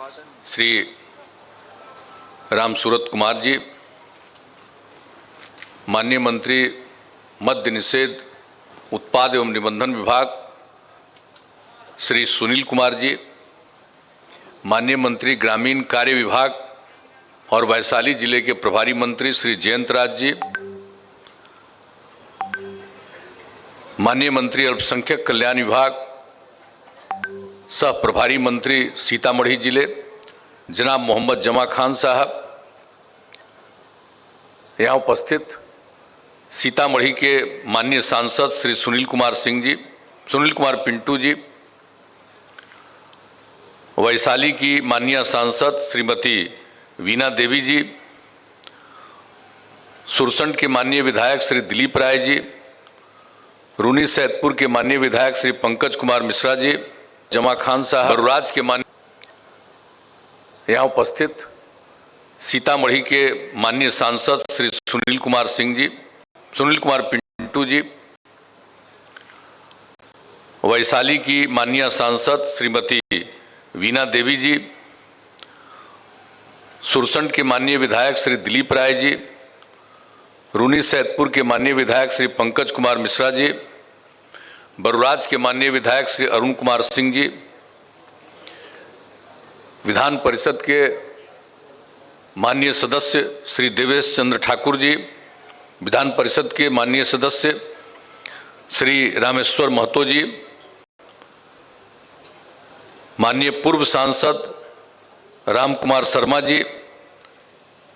श्री राम सूरत कुमार जी, माननीय मंत्री मद्य निषेध उत्पाद एवं निबंधन विभाग श्री सुनील कुमार जी, माननीय मंत्री ग्रामीण कार्य विभाग और वैशाली जिले के प्रभारी मंत्री श्री जयंत राज जी, माननीय मंत्री अल्पसंख्यक कल्याण विभाग सह प्रभारी मंत्री सीतामढ़ी जिले जनाब मोहम्मद जमा खान साहब, यहाँ उपस्थित सीतामढ़ी के माननीय सांसद श्री सुनील कुमार पिंटू जी, वैशाली की माननीय सांसद श्रीमती वीना देवी जी, सुरसंड के माननीय विधायक श्री दिलीप राय जी, रूनी सैदपुर के माननीय विधायक श्री पंकज कुमार मिश्रा जी, जमा खान साहब, बरुराज के माननीय यहाँ उपस्थित सीतामढ़ी के माननीय सांसद श्री सुनील कुमार पिंटू जी, वैशाली की माननीय सांसद श्रीमती वीना देवी जी, सुरसंड के माननीय विधायक श्री दिलीप राय जी, रूनी सैदपुर के माननीय विधायक श्री पंकज कुमार मिश्रा जी, बरुराज के माननीय विधायक श्री अरुण कुमार सिंह जी, विधान परिषद के माननीय सदस्य श्री देवेश चंद्र ठाकुर जी, विधान परिषद के माननीय सदस्य श्री रामेश्वर महतो जी, माननीय पूर्व सांसद राम कुमार शर्मा जी,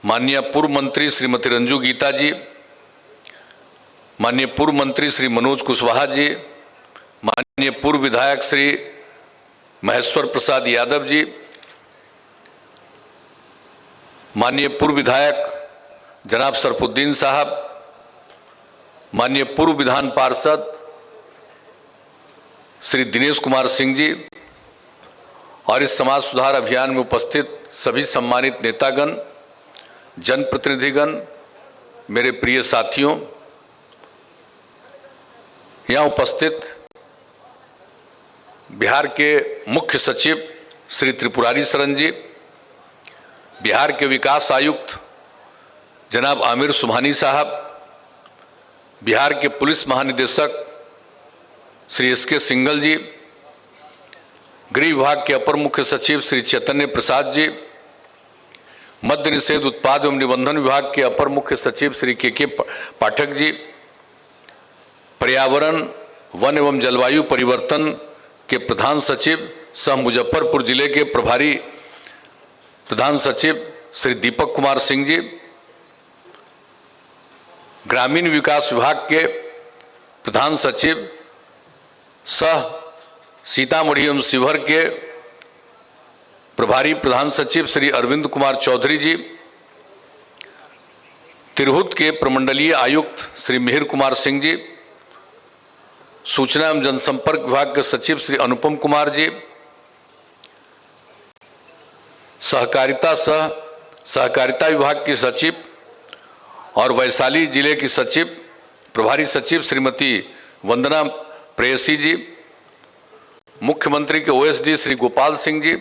माननीय पूर्व मंत्री श्रीमती रंजू गीता जी, माननीय पूर्व मंत्री श्री मनोज कुशवाहा जी, माननीय पूर्व विधायक श्री महेश्वर प्रसाद यादव जी, माननीय पूर्व विधायक जनाब सरफुद्दीन साहब, माननीय पूर्व विधान पार्षद श्री दिनेश कुमार सिंह जी और इस समाज सुधार अभियान में उपस्थित सभी सम्मानित नेतागण, जनप्रतिनिधिगण, मेरे प्रिय साथियों, यहाँ उपस्थित बिहार के मुख्य सचिव श्री त्रिपुरारी शरण जी, बिहार के विकास आयुक्त जनाब आमिर सुबहानी साहब, बिहार के पुलिस महानिदेशक श्री एस.के. सिंघल जी, गृह विभाग के अपर मुख्य सचिव श्री चैतन्य प्रसाद जी, मद्य निषेध उत्पाद एवं निबंधन विभाग के अपर मुख्य सचिव श्री के पाठक जी, पर्यावरण वन एवं जलवायु परिवर्तन के प्रधान सचिव सह मुजफ्फरपुर जिले के प्रभारी प्रधान सचिव श्री दीपक कुमार सिंह जी, ग्रामीण विकास विभाग के प्रधान सचिव सह सीतामढ़ी एवं शिवहर के प्रभारी प्रधान सचिव श्री अरविंद कुमार चौधरी जी, तिरहुत के प्रमंडलीय आयुक्त श्री मिहिर कुमार सिंह जी, सूचना एवं जनसंपर्क विभाग के सचिव श्री अनुपम कुमार जी, सहकारिता विभाग की सचिव और वैशाली जिले की सचिव प्रभारी सचिव श्रीमती वंदना प्रेयसी जी, मुख्यमंत्री के ओएसडी श्री गोपाल सिंह जी,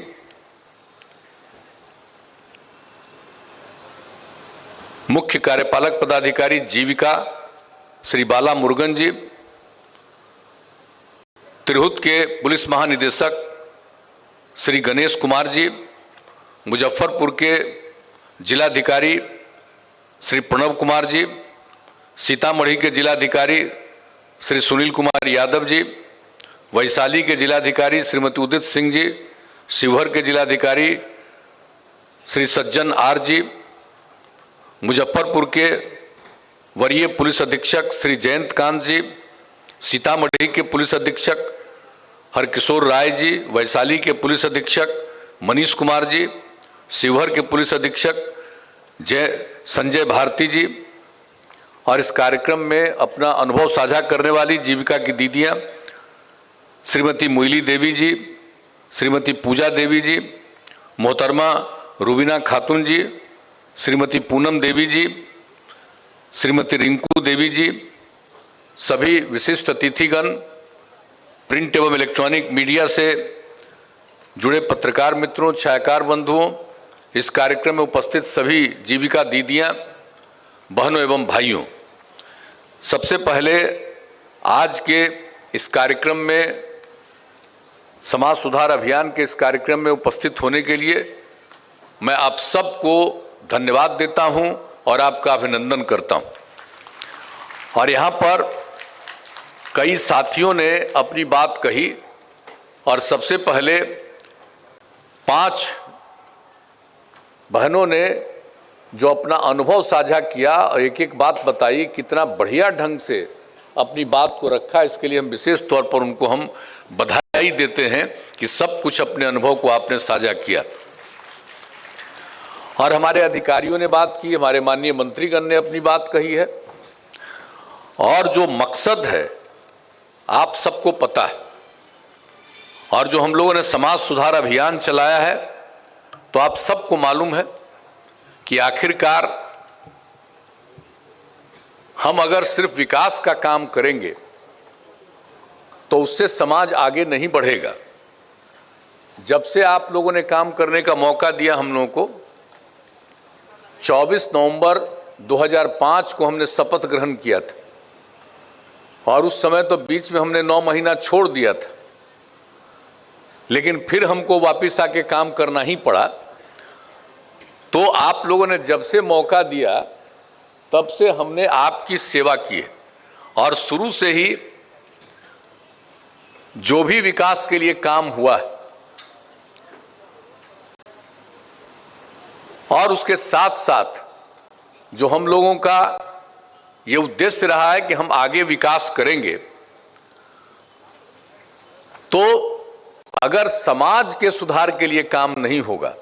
मुख्य कार्यपालक पदाधिकारी जीविका श्री बाला मुरुगन जी, तिरहुत के पुलिस महानिदेशक श्री गणेश कुमार जी, मुजफ्फरपुर के जिलाधिकारी श्री प्रणव कुमार जी, सीतामढ़ी के जिलाधिकारी श्री सुनील कुमार यादव जी, वैशाली के जिलाधिकारी श्रीमती उदित सिंह जी, शिवहर के जिलाधिकारी श्री सज्जन आर जी, मुजफ्फरपुर के वरीय पुलिस अधीक्षक श्री जयंत कांत जी, सीतामढ़ी के पुलिस अधीक्षक हरकिशोर राय जी, वैशाली के पुलिस अधीक्षक मनीष कुमार जी, शिवहर के पुलिस अधीक्षक संजय भारती जी और इस कार्यक्रम में अपना अनुभव साझा करने वाली जीविका की दीदियाँ श्रीमती मोइली देवी जी, श्रीमती पूजा देवी जी, मोहतरमा रुबीना खातून जी, श्रीमती पूनम देवी जी, श्रीमती रिंकू देवी जी, सभी विशिष्ट अतिथिगण, प्रिंट एवं इलेक्ट्रॉनिक मीडिया से जुड़े पत्रकार मित्रों, छायाकार बंधुओं, इस कार्यक्रम में उपस्थित सभी जीविका दीदियां, बहनों एवं भाइयों, सबसे पहले आज के इस कार्यक्रम में, समाज सुधार अभियान के इस कार्यक्रम में उपस्थित होने के लिए मैं आप सबको धन्यवाद देता हूं और आपका अभिनंदन करता हूं। और यहाँ पर कई साथियों ने अपनी बात कही और सबसे पहले 5 बहनों ने जो अपना अनुभव साझा किया और एक एक बात बताई, कितना बढ़िया ढंग से अपनी बात को रखा, इसके लिए हम विशेष तौर पर उनको हम बधाई देते हैं कि सब कुछ अपने अनुभव को आपने साझा किया। और हमारे अधिकारियों ने बात की, हमारे माननीय मंत्रीगण ने अपनी बात कही है, और जो मकसद है आप सबको पता है। और जो हम लोगों ने समाज सुधार अभियान चलाया है, तो आप सबको मालूम है कि आखिरकार हम अगर सिर्फ विकास का काम करेंगे तो उससे समाज आगे नहीं बढ़ेगा। जब से आप लोगों ने काम करने का मौका दिया हम लोगों को, 24 नवंबर 2005 को हमने शपथ ग्रहण किया था, और उस समय तो बीच में हमने 9 महीना छोड़ दिया था, लेकिन फिर हमको वापस आके काम करना ही पड़ा। तो आप लोगों ने जब से मौका दिया तब से हमने आपकी सेवा की है, और शुरू से ही जो भी विकास के लिए काम हुआ है, और उसके साथ साथ जो हम लोगों का ये उद्देश्य रहा है कि हम आगे विकास करेंगे, तो अगर समाज के सुधार के लिए काम नहीं होगा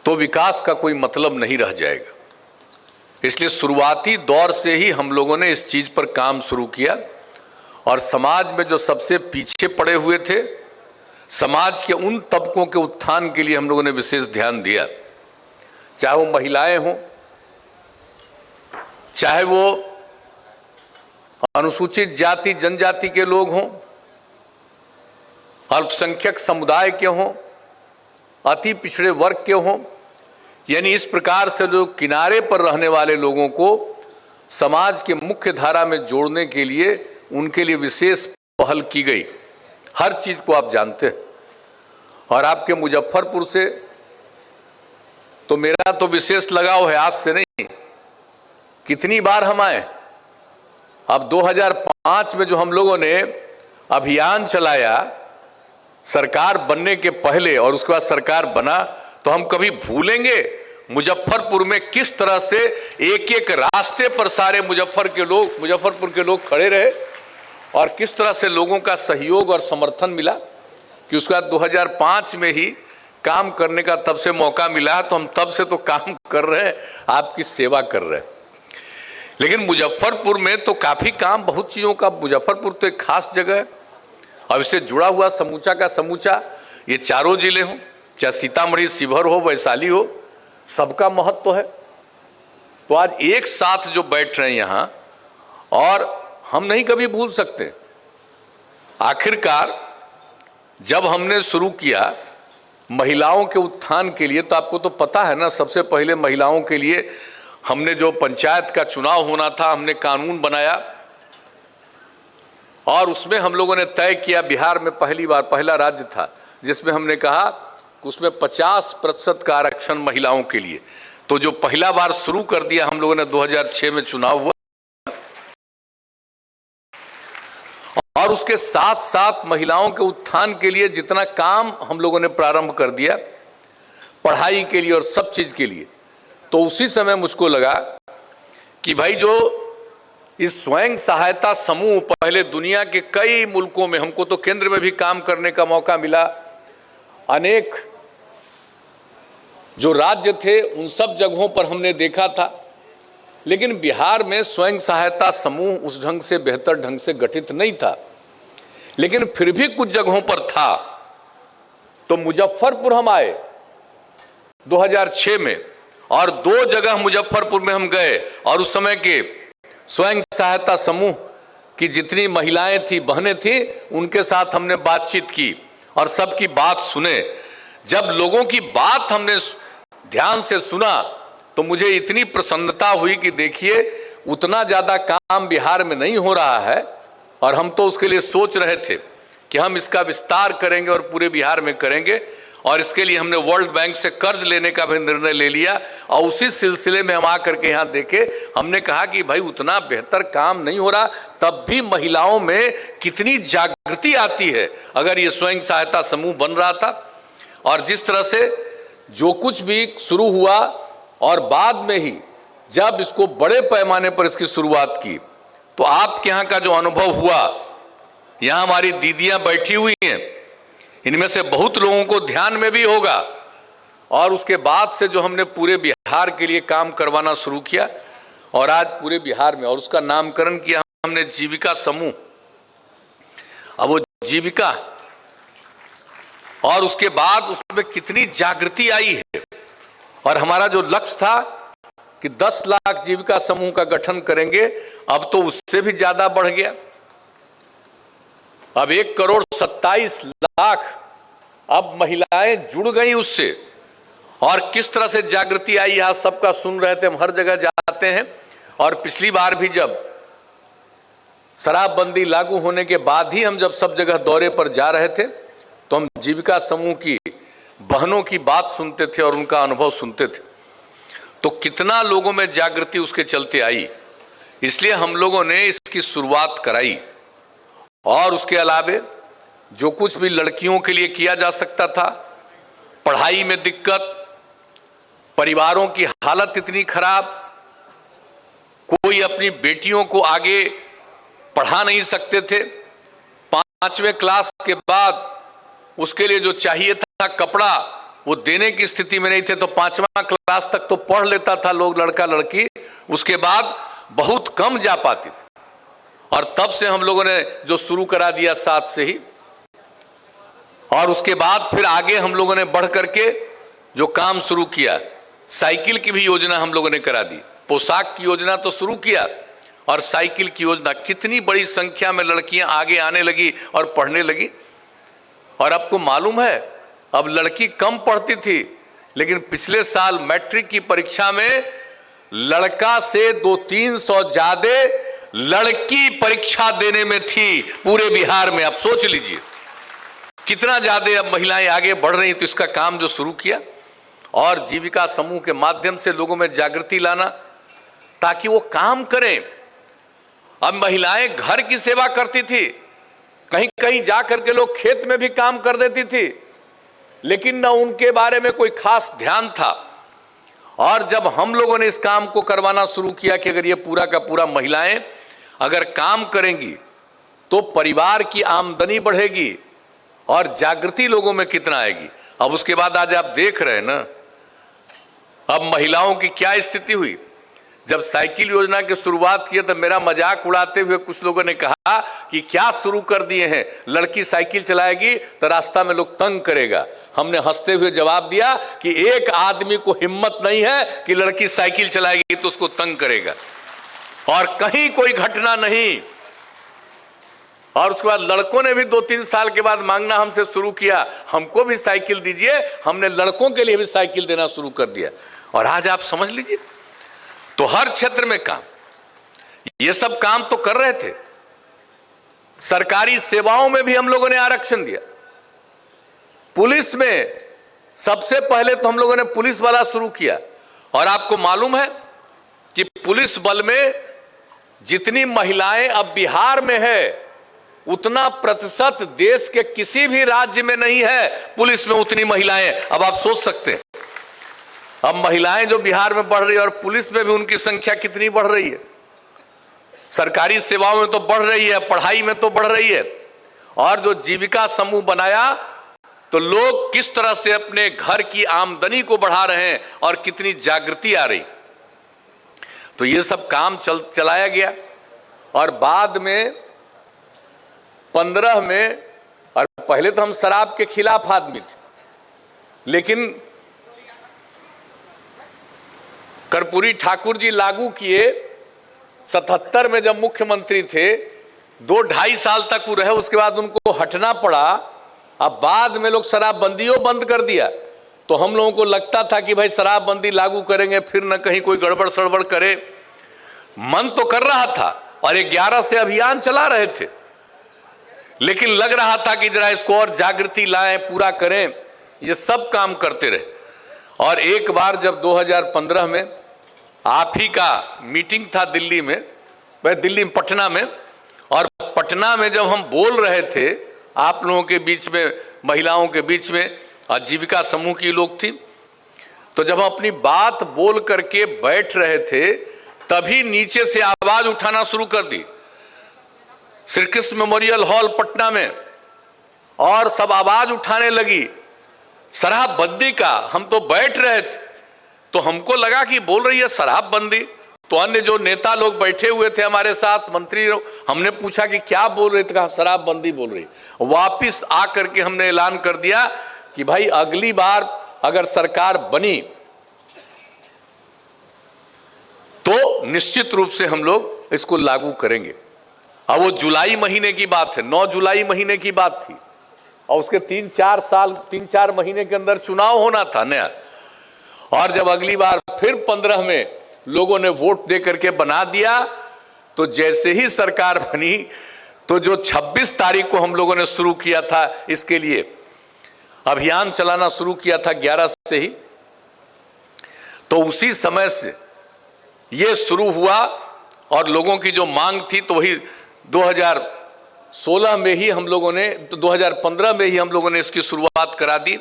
तो विकास का कोई मतलब नहीं रह जाएगा। इसलिए शुरुआती दौर से ही हम लोगों ने इस चीज पर काम शुरू किया, और समाज में जो सबसे पीछे पड़े हुए थे, समाज के उन तबकों के उत्थान के लिए हम लोगों ने विशेष ध्यान दिया। चाहे वो महिलाएं हों, चाहे वो अनुसूचित जाति जनजाति के लोग हों, अल्पसंख्यक समुदाय के हों, अति पिछड़े वर्ग के हों, यानी इस प्रकार से जो किनारे पर रहने वाले लोगों को समाज के मुख्य धारा में जोड़ने के लिए उनके लिए विशेष पहल की गई। हर चीज को आप जानते हैं। और आपके मुजफ्फरपुर से तो मेरा तो विशेष लगाव है, आज से नहीं, कितनी बार हम आए। अब 2005 में जो हम लोगों ने अभियान चलाया सरकार बनने के पहले, और उसके बाद सरकार बना, तो हम कभी भूलेंगे मुजफ्फरपुर में किस तरह से एक एक रास्ते पर सारे मुजफ्फरपुर के लोग खड़े रहे, और किस तरह से लोगों का सहयोग और समर्थन मिला कि उसके बाद 2005 में ही काम करने का तब से मौका मिला। तो हम तब से तो काम कर रहे हैं, आपकी सेवा कर रहे हैं। लेकिन मुजफ्फरपुर में तो काफी काम, बहुत चीजों का, मुजफ्फरपुर तो एक खास जगह है, और इससे जुड़ा हुआ समूचा का समूचा ये चारों जिले हों, चाहे सीतामढ़ी, शिवहर हो, वैशाली हो, सबका महत्व है। तो आज एक साथ जो बैठ रहे हैं यहाँ, और हम नहीं कभी भूल सकते। आखिरकार जब हमने शुरू किया महिलाओं के उत्थान के लिए, तो आपको तो पता है ना, सबसे पहले महिलाओं के लिए हमने जो पंचायत का चुनाव होना था, हमने कानून बनाया, और उसमें हम लोगों ने तय किया, बिहार में पहली बार पहला राज्य था जिसमें हमने कहा उसमें 50% का आरक्षण महिलाओं के लिए। तो जो पहला बार शुरू कर दिया हम लोगों ने, 2006 में चुनाव हुआ, और उसके साथ साथ महिलाओं के उत्थान के लिए जितना काम हम लोगों ने प्रारंभ कर दिया, पढ़ाई के लिए और सब चीज के लिए, तो उसी समय मुझको लगा कि भाई जो इस स्वयं सहायता समूह पहले दुनिया के कई मुल्कों में, हमको तो केंद्र में भी काम करने का मौका मिला, अनेक जो राज्य थे उन सब जगहों पर हमने देखा था, लेकिन बिहार में स्वयं सहायता समूह उस ढंग से, बेहतर ढंग से गठित नहीं था, लेकिन फिर भी कुछ जगहों पर था। तो मुजफ्फरपुर हम आए 2006 में, और 2 जगह मुजफ्फरपुर में हम गए, और उस समय के स्वयं सहायता समूह की जितनी महिलाएं थी, बहनें थी, उनके साथ हमने बातचीत की, और सबकी बात सुने। जब लोगों की बात हमने ध्यान से सुना तो मुझे इतनी प्रसन्नता हुई कि देखिए, उतना ज्यादा काम बिहार में नहीं हो रहा है और हम तो उसके लिए सोच रहे थे कि हम इसका विस्तार करेंगे और पूरे बिहार में करेंगे, और इसके लिए हमने वर्ल्ड बैंक से कर्ज लेने का भी निर्णय ले लिया। और उसी सिलसिले में हम आकर के यहाँ देखे, हमने कहा कि भाई उतना बेहतर काम नहीं हो रहा, तब भी महिलाओं में कितनी जागृति आती है अगर ये स्वयं सहायता समूह बन रहा था। और जिस तरह से जो कुछ भी शुरू हुआ और बाद में ही जब इसको बड़े पैमाने पर इसकी शुरुआत की, तो आपके यहाँ का जो अनुभव हुआ, यहाँ हमारी दीदियां बैठी हुई हैं, इनमें से बहुत लोगों को ध्यान में भी होगा। और उसके बाद से जो हमने पूरे बिहार के लिए काम करवाना शुरू किया, और आज पूरे बिहार में, और उसका नामकरण किया हमने जीविका समूह। अब वो जीविका, और उसके बाद उसमें कितनी जागृति आई है। और हमारा जो लक्ष्य था कि 10 लाख जीविका समूह का गठन करेंगे, अब तो उससे भी ज्यादा बढ़ गया। अब 1,27,00,000 अब महिलाएं जुड़ गई उससे। और किस तरह से जागृति आई, यहां सबका सुन रहे थे, हम हर जगह जाते हैं। और पिछली बार भी जब शराबबंदी लागू होने के बाद ही हम जब सब जगह दौरे पर जा रहे थे, तो हम जीविका समूह की बहनों की बात सुनते थे और उनका अनुभव सुनते थे। तो कितना लोगों में जागृति उसके चलते आई, इसलिए हम लोगों ने इसकी शुरुआत कराई। और उसके अलावे जो कुछ भी लड़कियों के लिए किया जा सकता था, पढ़ाई में दिक्कत, परिवारों की हालत इतनी खराब, कोई अपनी बेटियों को आगे पढ़ा नहीं सकते थे। 5वें क्लास के बाद उसके लिए जो चाहिए था कपड़ा, वो देने की स्थिति में नहीं थे, तो 5वां क्लास तक तो पढ़ लेता था लोग, लड़का लड़की, उसके बाद बहुत कम जा पाती थी। और तब से हम लोगों ने जो शुरू करा दिया 7 से ही, और उसके बाद फिर आगे हम लोगों ने बढ़ करके जो काम शुरू किया, साइकिल की भी योजना हम लोगों ने करा दी, पोशाक की योजना तो शुरू किया, और साइकिल की योजना। कितनी बड़ी संख्या में लड़कियां आगे आने लगी और पढ़ने लगी। और आपको मालूम है, अब लड़की कम पढ़ती थी, लेकिन पिछले साल मैट्रिक की परीक्षा में लड़का से 200-300 ज्यादा लड़की परीक्षा देने में थी पूरे बिहार में। आप सोच लीजिए कितना ज्यादा अब महिलाएं आगे बढ़ रही। तो इसका काम जो शुरू किया, और जीविका समूह के माध्यम से लोगों में जागृति लाना ताकि वो काम करें। अब महिलाएं घर की सेवा करती थी, कहीं कहीं जाकर के लोग खेत में भी काम कर देती थी, लेकिन न उनके बारे में कोई खास ध्यान था। और जब हम लोगों ने इस काम को करवाना शुरू किया कि अगर ये पूरा का पूरा महिलाएं अगर काम करेंगी तो परिवार की आमदनी बढ़ेगी और जागृति लोगों में कितना आएगी। अब उसके बाद आज आप देख रहे हैं ना, अब महिलाओं की क्या स्थिति हुई। जब साइकिल योजना की शुरुआत की तो मेरा मजाक उड़ाते हुए कुछ लोगों ने कहा कि क्या शुरू कर दिए हैं, लड़की साइकिल चलाएगी तो रास्ता में लोग तंग करेगा। हमने हंसते हुए जवाब दिया कि एक आदमी को हिम्मत नहीं है कि लड़की साइकिल चलाएगी तो उसको तंग करेगा, और कहीं कोई घटना नहीं। और उसके बाद लड़कों ने भी 2-3 साल के बाद मांगना हमसे शुरू किया, हमको भी साइकिल दीजिए। हमने लड़कों के लिए भी साइकिल देना शुरू कर दिया। और आज आप समझ लीजिए, तो हर क्षेत्र में काम, ये सब काम तो कर रहे थे। सरकारी सेवाओं में भी हम लोगों ने आरक्षण दिया। पुलिस में सबसे पहले तो हम लोगों ने पुलिस वाला शुरू किया। और आपको मालूम है कि पुलिस बल में जितनी महिलाएं अब बिहार में है, उतना प्रतिशत देश के किसी भी राज्य में नहीं है पुलिस में उतनी महिलाएं। अब आप सोच सकते हैं, अब महिलाएं जो बिहार में बढ़ रही है और पुलिस में भी उनकी संख्या कितनी बढ़ रही है। सरकारी सेवाओं में तो बढ़ रही है, पढ़ाई में तो बढ़ रही है। और जो जीविका समूह बनाया तो लोग किस तरह से अपने घर की आमदनी को बढ़ा रहे हैं और कितनी जागृति आ रही। तो ये सब काम चलाया गया। और बाद में 15 में, और पहले तो हम शराब के खिलाफ आदमी थे, लेकिन कर्पूरी ठाकुर जी लागू किए 77 में जब मुख्यमंत्री थे, 2-2.5 साल तक वो रहे, उसके बाद उनको हटना पड़ा। अब बाद में लोग शराबबंदियों बंद कर दिया, तो हम लोगों को लगता था कि भाई शराबबंदी लागू करेंगे फिर न कहीं कोई गड़बड़ सड़बड़ करे। मन तो कर रहा था और 11 से अभियान चला रहे थे, लेकिन लग रहा था कि जरा इसको और जागृति लाएं, पूरा करें, ये सब काम करते रहे। और एक बार जब 2015 में आप ही का मीटिंग था दिल्ली में, पटना में, और पटना में जब हम बोल रहे थे आप लोगों के बीच में, महिलाओं के बीच में, आजीविका समूह की लोग थी, तो जब हम अपनी बात बोल करके बैठ रहे थे तभी नीचे से आवाज उठाना शुरू कर दी, श्री कृष्ण मेमोरियल हॉल पटना में, और सब आवाज उठाने लगी शराबबंदी का। हम तो बैठ रहे थे तो हमको लगा कि बोल रही है शराबबंदी, तो अन्य जो नेता लोग बैठे हुए थे हमारे साथ, मंत्री लोग, हमने पूछा कि क्या बोल रहे थे, कहा शराबबंदी बोल रही। वापिस आकर के हमने ऐलान कर दिया कि भाई अगली बार अगर सरकार बनी तो निश्चित रूप से हम लोग इसको लागू करेंगे। अब वो जुलाई महीने की बात है, 9 जुलाई महीने की बात थी, और उसके 3-4 महीने के अंदर चुनाव होना था नया। और जब अगली बार फिर 15 में लोगों ने वोट दे करके बना दिया, तो जैसे ही सरकार बनी तो जो 26 तारीख को हम लोगों ने शुरू किया था, इसके लिए अभियान चलाना शुरू किया था 11 से ही, तो उसी समय से ये शुरू हुआ। और लोगों की जो मांग थी तो वही 2016 में ही हम लोगों ने, 2015 में ही हम लोगों ने इसकी शुरुआत करा दी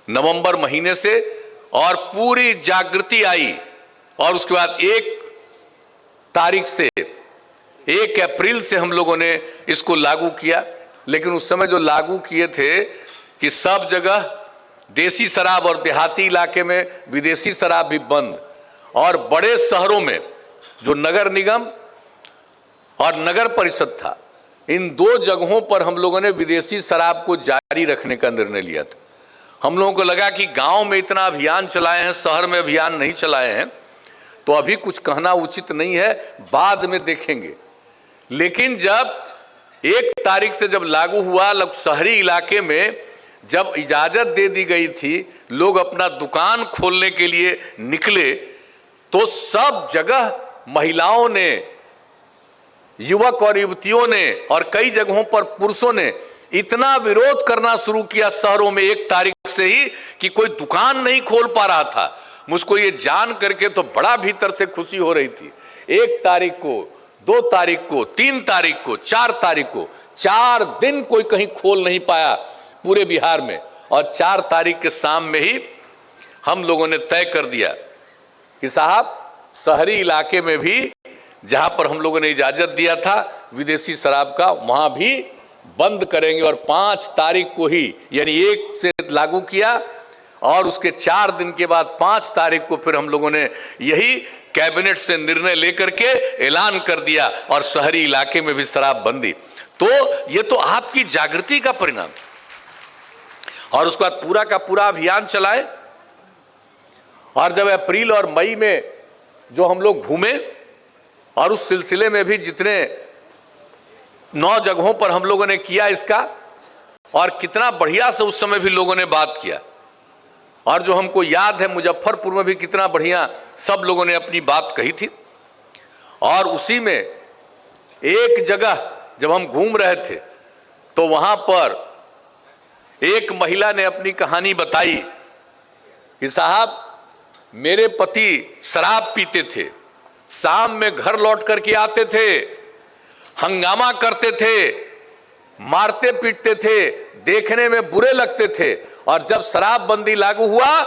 नवंबर महीने से, और पूरी जागृति आई। और उसके बाद 1 तारीख से, 1 अप्रैल से हम लोगों ने इसको लागू किया। लेकिन उस समय जो लागू किए थे कि सब जगह देसी शराब और देहाती इलाके में विदेशी शराब भी बंद, और बड़े शहरों में जो नगर निगम और नगर परिषद था, इन 2 जगहों पर हम लोगों ने विदेशी शराब को जारी रखने का निर्णय लिया था। हम लोगों को लगा कि गांव में इतना अभियान चलाए हैं, शहर में अभियान नहीं चलाए हैं, तो अभी कुछ कहना उचित नहीं है, बाद में देखेंगे। लेकिन जब 1 तारीख से जब लागू हुआ, शहरी इलाके में जब इजाजत दे दी गई थी, लोग अपना दुकान खोलने के लिए निकले, तो सब जगह महिलाओं ने, युवक और युवतियों ने, और कई जगहों पर पुरुषों ने इतना विरोध करना शुरू किया शहरों में 1 तारीख से ही, कि कोई दुकान नहीं खोल पा रहा था। मुझको ये जान करके तो बड़ा भीतर से खुशी हो रही थी। 1 तारीख को, 2 तारीख को, 3 तारीख को, 4 तारीख को, 4 दिन कोई कहीं खोल नहीं पाया पूरे बिहार में। और 4 तारीख के शाम में ही हम लोगों ने तय कर दिया कि साहब शहरी इलाके में भी जहां पर हम लोगों ने इजाजत दिया था विदेशी शराब का, वहां भी बंद करेंगे। और 5 तारीख को ही, यानी 1 से लागू किया, और उसके 4 दिन के बाद 5 तारीख को फिर हम लोगों ने यही कैबिनेट से निर्णय लेकर के ऐलान कर दिया, और शहरी इलाके में भी शराब बंदी। तो ये तो आपकी जागृति का परिणाम। और उसके बाद पूरा का पूरा अभियान चलाए। और जब अप्रैल और मई में जो हम लोग घूमे, और उस सिलसिले में भी जितने 9 जगहों पर हम लोगों ने किया इसका, और कितना बढ़िया से उस समय भी लोगों ने बात किया। और जो हमको याद है मुजफ्फरपुर में भी कितना बढ़िया सब लोगों ने अपनी बात कही थी। और उसी में एक जगह जब हम घूम रहे थे तो वहां पर एक महिला ने अपनी कहानी बताई कि साहब मेरे पति शराब पीते थे, शाम में घर लौट करके आते थे, हंगामा करते थे, मारते पीटते थे, देखने में बुरे लगते थे। और जब शराबबंदी लागू हुआ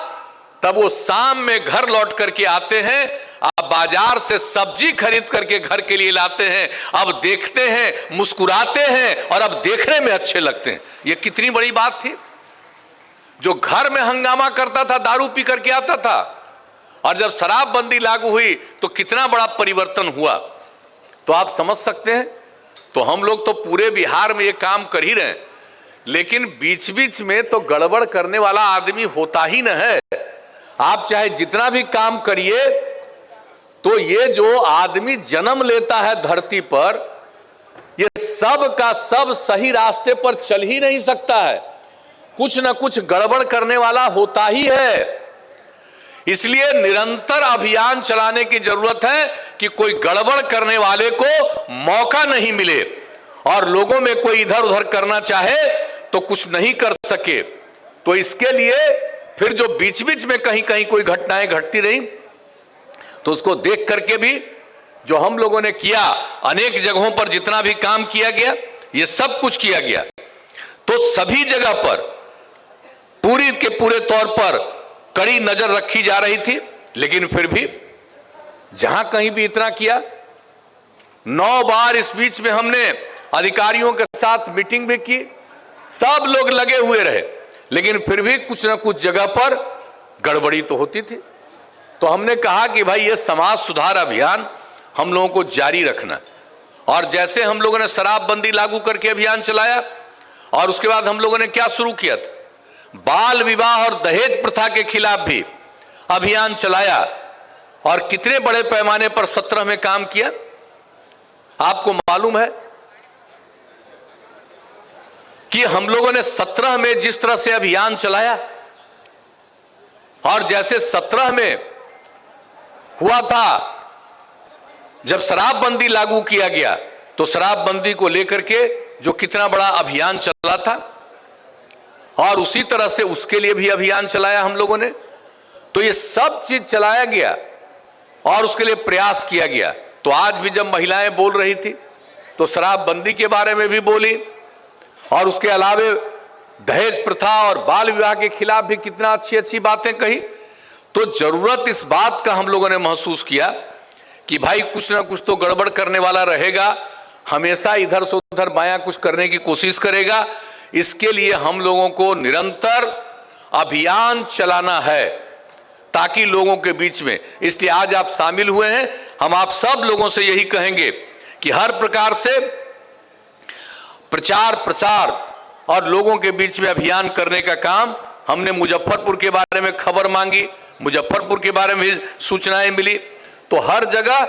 तब वो शाम में घर लौट करके आते हैं, अब बाजार से सब्जी खरीद करके घर के लिए लाते हैं, अब देखते हैं, मुस्कुराते हैं, और अब देखने में अच्छे लगते हैं। ये कितनी बड़ी बात थी। जो घर में हंगामा करता था, दारू पी करके आता था, और जब शराबबंदी लागू हुई तो कितना बड़ा परिवर्तन हुआ। तो आप समझ सकते हैं। तो हम लोग तो पूरे बिहार में ये काम कर ही रहे हैं, लेकिन बीच बीच में तो गड़बड़ करने वाला आदमी होता ही न है। आप चाहे जितना भी काम करिए, तो ये जो आदमी जन्म लेता है धरती पर, ये सब का सब सही रास्ते पर चल ही नहीं सकता है, कुछ न कुछ गड़बड़ करने वाला होता ही है। इसलिए निरंतर अभियान चलाने की जरूरत है कि कोई गड़बड़ करने वाले को मौका नहीं मिले और लोगों में कोई इधर उधर करना चाहे तो कुछ नहीं कर सके। तो इसके लिए फिर जो बीच बीच में कहीं कहीं कोई घटनाएं घटती रही तो उसको देख करके भी जो हम लोगों ने किया, अनेक जगहों पर जितना भी काम किया गया, ये सब कुछ किया गया। तो सभी जगह पर पूरी के पूरे तौर पर कड़ी नजर रखी जा रही थी, लेकिन फिर भी जहां कहीं भी इतना किया, 9 बार इस बीच में हमने अधिकारियों के साथ मीटिंग भी की, सब लोग लगे हुए रहे, लेकिन फिर भी कुछ ना कुछ जगह पर गड़बड़ी तो होती थी। तो हमने कहा कि भाई ये समाज सुधार अभियान हम लोगों को जारी रखना। और जैसे हम लोगों ने शराबबंदी लागू करके अभियान चलाया और उसके बाद हम लोगों ने क्या शुरू किया था, बाल विवाह और दहेज प्रथा के खिलाफ भी अभियान चलाया और कितने बड़े पैमाने पर 17 में काम किया। आपको मालूम है कि हम लोगों ने 17 में जिस तरह से अभियान चलाया और जैसे 17 में हुआ था जब शराबबंदी लागू किया गया, तो शराबबंदी को लेकर के जो कितना बड़ा अभियान चला था और उसी तरह से उसके लिए भी अभियान चलाया हम लोगों ने। तो ये सब चीज चलाया गया और उसके लिए प्रयास किया गया। तो आज भी जब महिलाएं बोल रही थी तो शराबबंदी के बारे में भी बोली और उसके अलावे दहेज प्रथा और बाल विवाह के खिलाफ भी कितना अच्छी अच्छी बातें कही। तो जरूरत इस बात का हम लोगों ने महसूस किया कि भाई कुछ ना कुछ तो गड़बड़ करने वाला रहेगा, हमेशा इधर से उधर बायां कुछ करने की कोशिश करेगा। इसके लिए हम लोगों को निरंतर अभियान चलाना है ताकि लोगों के बीच में, इसलिए आज आप शामिल हुए हैं, हम आप सब लोगों से यही कहेंगे कि हर प्रकार से प्रचार प्रसार और लोगों के बीच में अभियान करने का काम। हमने मुजफ्फरपुर के बारे में खबर मांगी, मुजफ्फरपुर के बारे में सूचनाएं मिली, तो हर जगह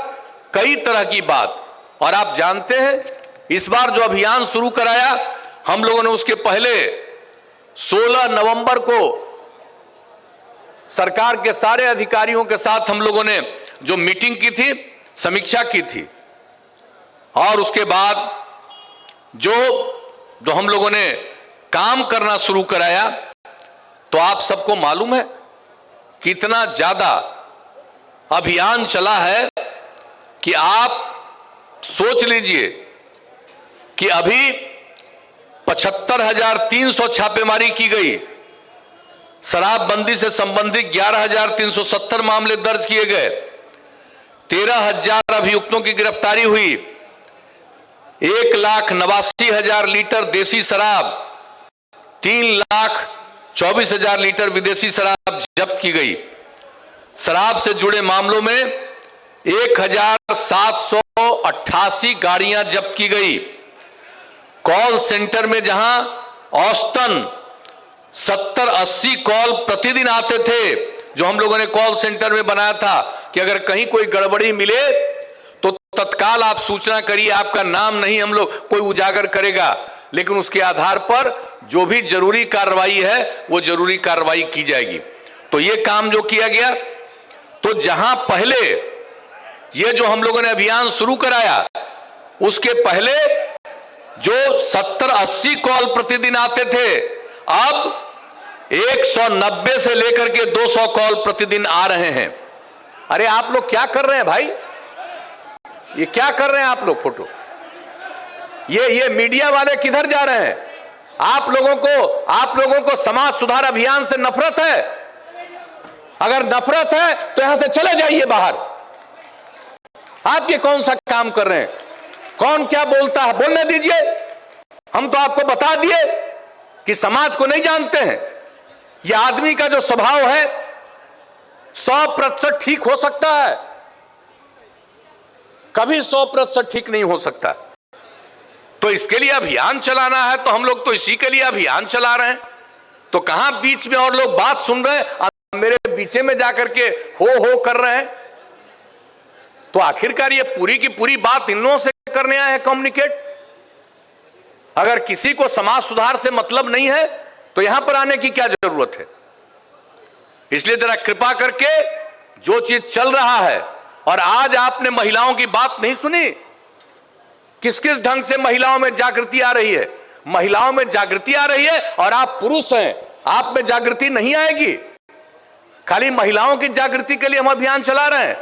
कई तरह की बात। और आप जानते हैं इस बार जो अभियान शुरू कराया हम लोगों ने, उसके पहले 16 नवंबर को सरकार के सारे अधिकारियों के साथ हम लोगों ने जो मीटिंग की थी, समीक्षा की थी और उसके बाद जो हम लोगों ने काम करना शुरू कराया। तो आप सबको मालूम है कितना ज्यादा अभियान चला है कि आप सोच लीजिए कि अभी 75,300 छापेमारी की गई, शराबबंदी से संबंधित 11,370 मामले दर्ज किए गए, 13,000 अभियुक्तों की गिरफ्तारी हुई, 1,89,000 लीटर देसी शराब, 3,24,000 लीटर विदेशी शराब जब्त की गई। शराब से जुड़े मामलों में 1,788 गाड़ियां जब्त की गई। कॉल सेंटर में जहां औसतन 70-80 कॉल प्रतिदिन आते थे, जो हम लोगों ने कॉल सेंटर में बनाया था कि अगर कहीं कोई गड़बड़ी मिले तो तत्काल आप सूचना करिए, आपका नाम नहीं हम लोग कोई उजागर करेगा, लेकिन उसके आधार पर जो भी जरूरी कार्रवाई है वो जरूरी कार्रवाई की जाएगी। तो ये काम जो किया गया, तो जहां पहले ये जो हम लोगों ने अभियान शुरू कराया उसके पहले जो 70-80 कॉल प्रतिदिन आते थे, अब 190 से लेकर के 200 कॉल प्रतिदिन आ रहे हैं। अरे आप लोग क्या कर रहे हैं भाई, ये क्या कर रहे हैं आप लोग? फोटो ये मीडिया वाले किधर जा रहे हैं? आप लोगों को समाज सुधार अभियान से नफरत है? अगर नफरत है तो यहां से चले जाइए बाहर। आप ये कौन सा काम कर रहे हैं? कौन क्या बोलता है बोलने दीजिए। हम तो आपको बता दिए कि समाज को नहीं जानते हैं। यह आदमी का जो स्वभाव है 100% ठीक हो सकता है, कभी 100% ठीक नहीं हो सकता। तो इसके लिए अभियान चलाना है, तो हम लोग तो इसी के लिए अभियान चला रहे हैं। तो कहां बीच में और लोग बात सुन रहे हैं, मेरे पीछे में जाकर के हो कर रहे हैं। तो आखिरकार ये पूरी की पूरी बात इन लोगों से करने आए हैं कम्युनिकेट। अगर किसी को समाज सुधार से मतलब नहीं है तो यहां पर आने की क्या जरूरत है। इसलिए जरा कृपा करके जो चीज चल रहा है, और आज आपने महिलाओं की बात नहीं सुनी, किस किस ढंग से महिलाओं में जागृति आ रही है। महिलाओं में जागृति आ रही है और आप पुरुष हैं, आप में जागृति नहीं आएगी। खाली महिलाओं की जागृति के लिए हम अभियान चला रहे हैं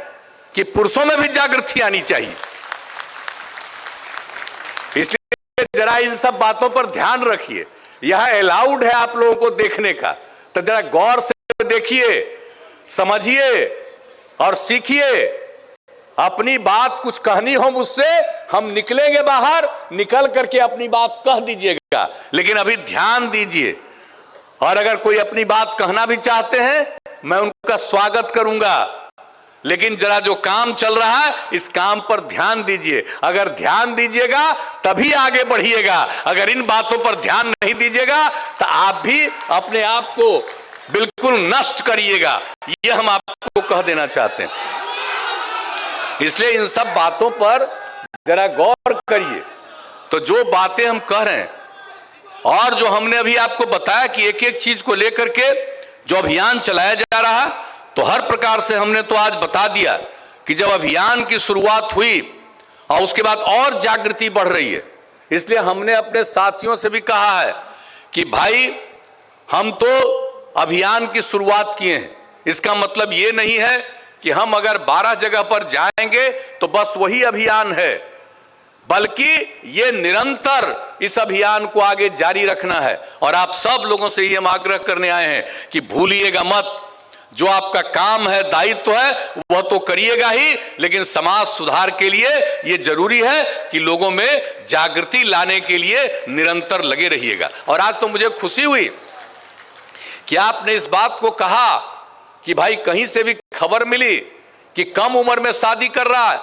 कि पुरुषों में भी जागृति आनी चाहिए। इसलिए जरा इन सब बातों पर ध्यान रखिए। यह अलाउड है आप लोगों को देखने का, तो जरा गौर से देखिए, समझिए और सीखिए। अपनी बात कुछ कहनी हो मुझसे, हम निकलेंगे बाहर, निकल करके अपनी बात कह दीजिएगा, लेकिन अभी ध्यान दीजिए। और अगर कोई अपनी बात कहना भी चाहते हैं, मैं उनका स्वागत करूंगा, लेकिन जरा जो काम चल रहा है इस काम पर ध्यान दीजिए। अगर ध्यान दीजिएगा तभी आगे बढ़िएगा। अगर इन बातों पर ध्यान नहीं दीजिएगा तो आप भी अपने आप को बिल्कुल नष्ट करिएगा। यह हम आपको कह देना चाहते हैं। इसलिए इन सब बातों पर जरा गौर करिए। तो जो बातें हम कह रहे हैं और जो हमने अभी आपको बताया कि एक एक चीज को लेकर के जो अभियान चलाया जा रहा, तो हर प्रकार से हमने तो आज बता दिया कि जब अभियान की शुरुआत हुई और उसके बाद और जागृति बढ़ रही है। इसलिए हमने अपने साथियों से भी कहा है कि भाई हम तो अभियान की शुरुआत किए हैं, इसका मतलब ये नहीं है कि हम अगर 12 जगह पर जाएंगे तो बस वही अभियान है, बल्कि ये निरंतर इस अभियान को आगे जारी रखना है। और आप सब लोगों से ये हम आग्रह करने आए हैं कि भूलिएगा मत, जो आपका काम है, दायित्व है, वह तो करिएगा ही, लेकिन समाज सुधार के लिए यह जरूरी है कि लोगों में जागृति लाने के लिए निरंतर लगे रहिएगा। और आज तो मुझे खुशी हुई कि आपने इस बात को कहा कि भाई कहीं से भी खबर मिली कि कम उम्र में शादी कर रहा है,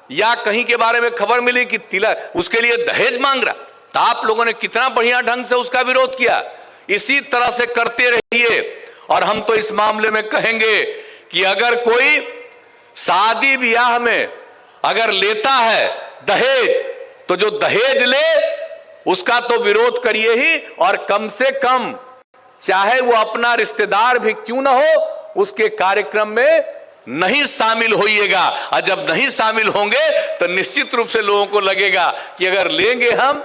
या कहीं के बारे में खबर मिली कि तिलक उसके लिए दहेज मांग रहा, तो आप लोगों ने कितना बढ़िया ढंग से उसका विरोध किया। इसी तरह से करते रहिए। और हम तो इस मामले में कहेंगे कि अगर कोई शादी ब्याह में अगर लेता है दहेज, तो जो दहेज ले उसका तो विरोध करिए ही, और कम से कम चाहे वो अपना रिश्तेदार भी क्यों ना हो, उसके कार्यक्रम में नहीं शामिल होइएगा। और जब नहीं शामिल होंगे तो निश्चित रूप से लोगों को लगेगा कि अगर लेंगे हम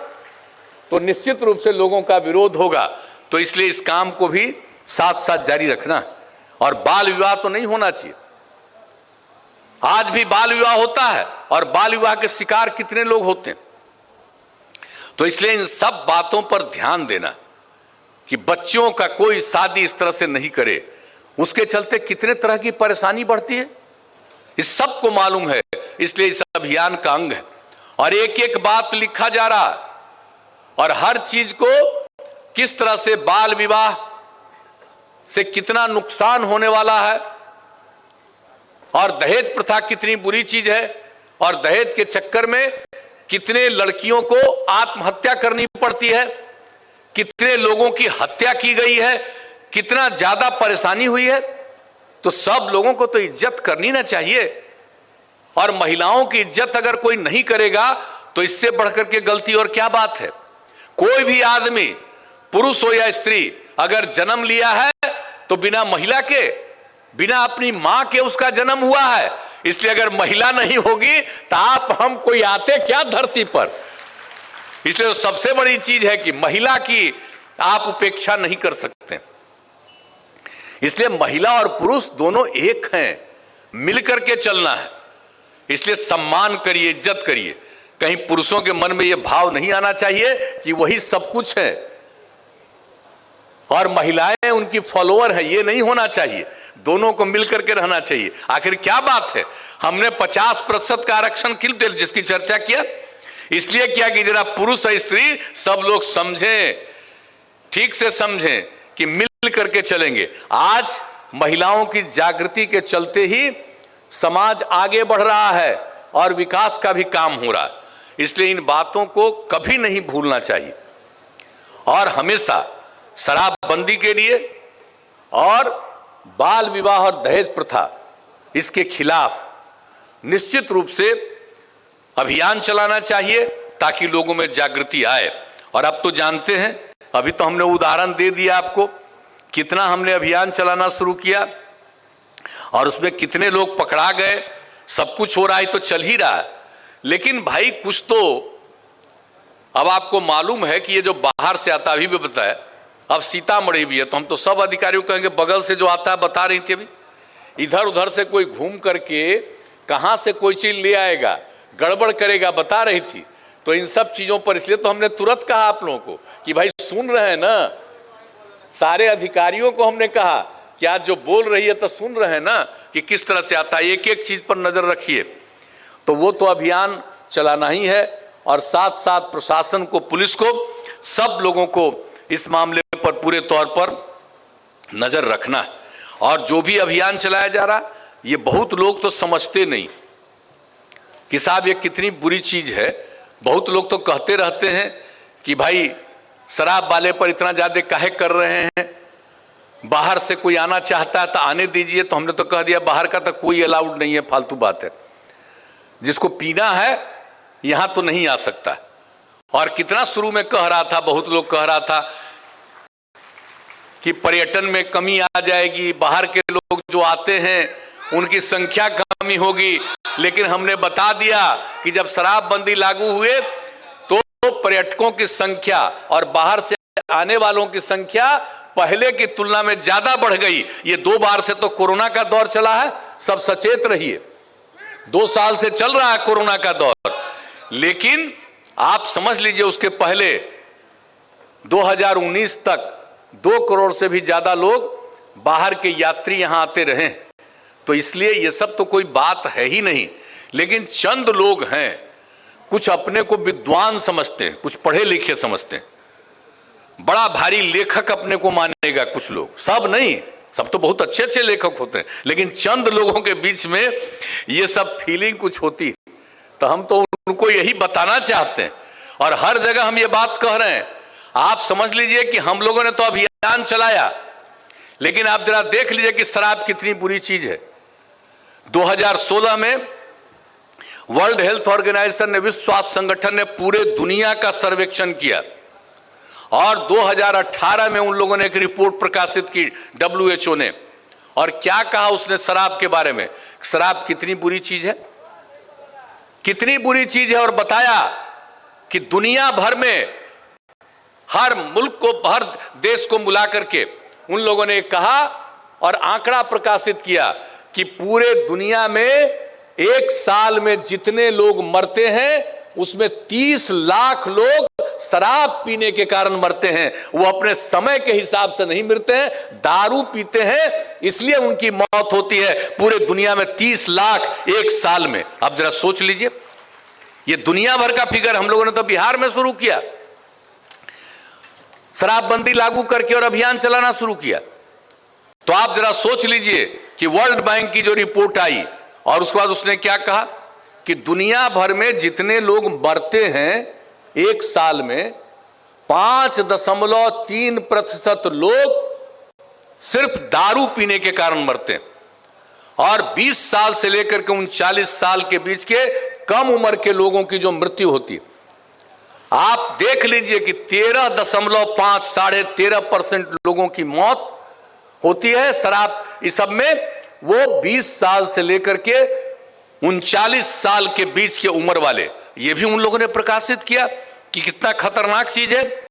तो निश्चित रूप से लोगों का विरोध होगा। तो इसलिए इस काम को भी साथ साथ जारी रखना। और बाल विवाह तो नहीं होना चाहिए। आज भी बाल विवाह होता है और बाल विवाह के शिकार कितने लोग होते हैं। तो इसलिए इन सब बातों पर ध्यान देना कि बच्चों का कोई शादी इस तरह से नहीं करे, उसके चलते कितने तरह की परेशानी बढ़ती है, इस सब को मालूम है। इसलिए इस अभियान का अंग है और एक एक बात लिखा जा रहा है, और हर चीज को किस तरह से बाल विवाह से कितना नुकसान होने वाला है, और दहेज प्रथा कितनी बुरी चीज है, और दहेज के चक्कर में कितने लड़कियों को आत्महत्या करनी पड़ती है, कितने लोगों की हत्या की गई है, कितना ज्यादा परेशानी हुई है। तो सब लोगों को तो इज्जत करनी ना चाहिए। और महिलाओं की इज्जत अगर कोई नहीं करेगा तो इससे बढ़कर के गलती और क्या बात है। कोई भी आदमी, पुरुष हो या स्त्री, अगर जन्म लिया है तो बिना महिला के, बिना अपनी मां के उसका जन्म हुआ है। इसलिए अगर महिला नहीं होगी तो आप हम कोई आते क्या धरती पर। इसलिए तो सबसे बड़ी चीज है कि महिला की आप उपेक्षा नहीं कर सकते। इसलिए महिला और पुरुष दोनों एक हैं, मिलकर के चलना है। इसलिए सम्मान करिए, इज्जत करिए। कहीं पुरुषों के मन में यह भाव नहीं आना चाहिए कि वही सब कुछ है और महिलाएं उनकी फॉलोअर है, ये नहीं होना चाहिए। दोनों को मिलकर के रहना चाहिए। आखिर क्या बात है, हमने 50% का आरक्षण क्यों जिसकी चर्चा किया, इसलिए किया कि जरा पुरुष और स्त्री सब लोग समझें, ठीक से समझें कि मिल करके चलेंगे। आज महिलाओं की जागृति के चलते ही समाज आगे बढ़ रहा है और विकास का भी काम हो रहा है। इसलिए इन बातों को कभी नहीं भूलना चाहिए और हमेशा शराबबंदी के लिए और बाल विवाह और दहेज प्रथा, इसके खिलाफ निश्चित रूप से अभियान चलाना चाहिए ताकि लोगों में जागृति आए। और अब तो जानते हैं, अभी तो हमने उदाहरण दे दिया आपको, कितना हमने अभियान चलाना शुरू किया और उसमें कितने लोग पकड़ा गए। सब कुछ हो रहा है तो चल ही रहा है, लेकिन भाई कुछ तो अब आपको मालूम है कि ये जो बाहर से आता, अभी भी बताया, अब सीतामढ़ी भी है, तो हम तो सब अधिकारियों कहेंगे बगल से जो आता है, बता रही थी अभी, इधर उधर से कोई घूम करके कहां से कोई चीज ले आएगा, गड़बड़ करेगा, बता रही थी। तो इन सब चीजों पर इसलिए तो हमने तुरंत कहा आप लोगों को कि भाई सुन रहे हैं ना, सारे अधिकारियों को हमने कहा कि आज जो बोल रही है तो सुन रहे हैं ना कि किस तरह से आता है, एक एक चीज पर नजर रखिए। तो वो तो अभियान चलाना ही है और साथ साथ प्रशासन को, पुलिस को, सब लोगों को इस मामले पर पूरे तौर पर नजर रखना है। और जो भी अभियान चलाया जा रहा, ये बहुत लोग तो समझते नहीं कि साहब ये कितनी बुरी चीज है। बहुत लोग तो कहते रहते हैं कि भाई शराब वाले पर इतना ज्यादा काहे कर रहे हैं, बाहर से कोई आना चाहता है तो आने दीजिए। तो हमने तो कह दिया बाहर का तो कोई अलाउड नहीं है, फालतू बात है, जिसको पीना है यहां तो नहीं आ सकता। और कितना शुरू में कह रहा था, बहुत लोग कह रहा था कि पर्यटन में कमी आ जाएगी, बाहर के लोग जो आते हैं उनकी संख्या कमी होगी, लेकिन हमने बता दिया कि जब शराबबंदी लागू हुए तो पर्यटकों की संख्या और बाहर से आने वालों की संख्या पहले की तुलना में ज्यादा बढ़ गई। ये 2 बार से तो कोरोना का दौर चला है, सब सचेत रहिए, 2 साल से चल रहा है कोरोना का दौर। लेकिन आप समझ लीजिए उसके पहले 2019 तक 2 करोड़ से भी ज्यादा लोग बाहर के यात्री यहां आते रहे। तो इसलिए ये सब तो कोई बात है ही नहीं। लेकिन चंद लोग हैं, कुछ अपने को विद्वान समझते हैं, कुछ पढ़े लिखे समझते हैं, बड़ा भारी लेखक अपने को मानेगा कुछ लोग, सब नहीं, सब तो बहुत अच्छे अच्छे लेखक होते हैं, लेकिन चंद लोगों के बीच में ये सब फीलिंग कुछ होती है। तो हम तो उनको यही बताना चाहते हैं और हर जगह हम ये बात कह रहे हैं। आप समझ लीजिए कि हम लोगों ने तो अभियान चलाया, लेकिन आप जरा देख लीजिए कि शराब कितनी बुरी चीज है। 2016 में वर्ल्ड हेल्थ ऑर्गेनाइजेशन ने, विश्व स्वास्थ्य संगठन ने पूरे दुनिया का सर्वेक्षण किया और 2018 में उन लोगों ने एक रिपोर्ट प्रकाशित की, WHO ने, और क्या कहा उसने शराब के बारे में, शराब कितनी बुरी चीज है, कितनी बुरी चीज है। और बताया कि दुनिया भर में हर मुल्क को, हर देश को मिला करके उन लोगों ने कहा और आंकड़ा प्रकाशित किया कि पूरे दुनिया में एक साल में जितने लोग मरते हैं उसमें 30 लाख लोग शराब पीने के कारण मरते हैं। वो अपने समय के हिसाब से नहीं मरते हैं, दारू पीते हैं इसलिए उनकी मौत होती है। पूरे दुनिया में 30 लाख एक साल में। आप जरा सोच लीजिए, ये दुनिया भर का फिगर। हम लोगों ने तो बिहार में शुरू किया, शराबबंदी लागू करके और अभियान चलाना शुरू किया। तो आप जरा सोच लीजिए कि वर्ल्ड बैंक की जो रिपोर्ट आई और उसके बाद उसने क्या कहा कि दुनिया भर में जितने लोग मरते हैं एक साल में 5.3% लोग सिर्फ दारू पीने के कारण मरते हैं और 20 साल से लेकर के 39 साल के बीच के कम उम्र के लोगों की जो मृत्यु होती है, आप देख लीजिए कि 13.5 साढ़े 13% लोगों की मौत होती है शराब इस सब में। वो 20 साल से लेकर के 39 साल के बीच के उम्र वाले, ये भी उन लोगों ने प्रकाशित किया कि कितना खतरनाक चीज है।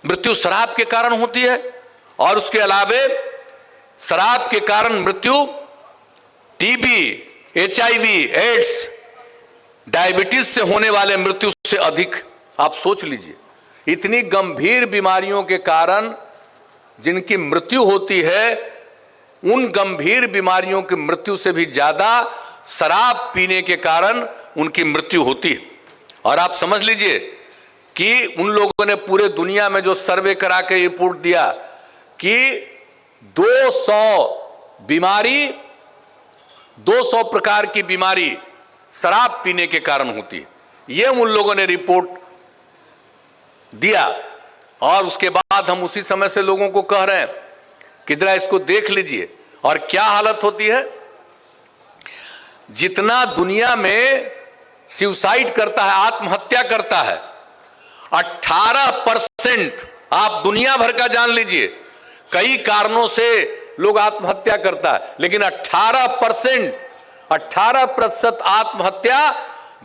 मृत्यु शराब के कारण होती है और उसके अलावे शराब के कारण मृत्यु टीबी, HIV, एड्स, डायबिटीज से होने वाले मृत्यु से अधिक। आप सोच लीजिए, इतनी गंभीर बीमारियों के कारण जिनकी मृत्यु होती है, उन गंभीर बीमारियों की मृत्यु से भी ज्यादा शराब पीने के कारण उनकी मृत्यु होती है। और आप समझ लीजिए कि उन लोगों ने पूरे दुनिया में जो सर्वे करा के रिपोर्ट दिया कि 200 प्रकार की बीमारी शराब पीने के कारण होती है। ये उन लोगों ने रिपोर्ट दिया और उसके बाद हम उसी समय से लोगों को कह रहे हैं कि जरा इसको देख लीजिए। और क्या हालत होती है, जितना दुनिया में सुसाइड करता है, आत्महत्या करता है, 18% आप दुनिया भर का जान लीजिए, कई कारणों से लोग आत्महत्या करता है, लेकिन 18% आत्महत्या